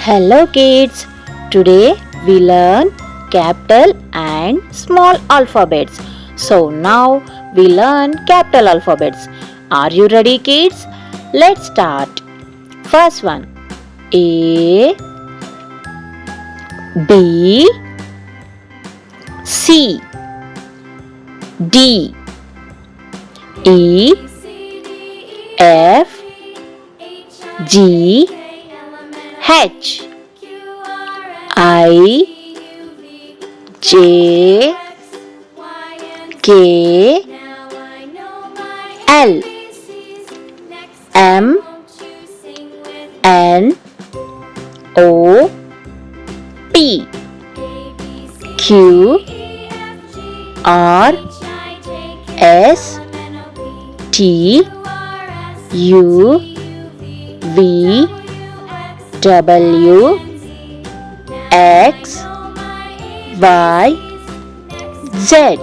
Hello kids, today we learn capital and small alphabets. So now we learn capital alphabets. Are you ready kids? Let's start. First one, A, B, C, D, E, F, G, H, I, J, K, L, M, N, O, P, Q, R, S, T, U, V, W, X, Y, Z.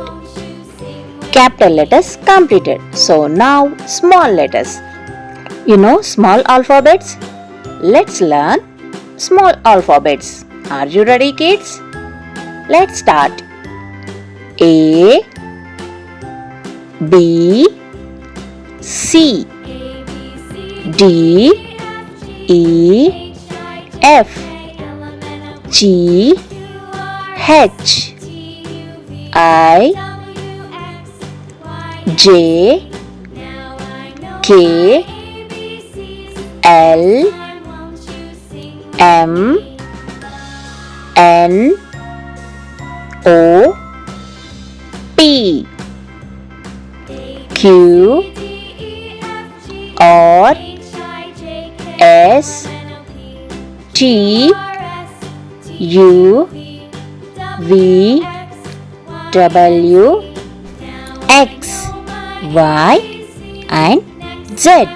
Capital letters completed. So now small letters. You know small alphabets? Let's learn small alphabets. Are you ready kids? Let's start. A, B, C, D, E, F, G, H, I, J, K, L, M, N, O, P, Q, R, S, T, U, V, W, X, Y and Z.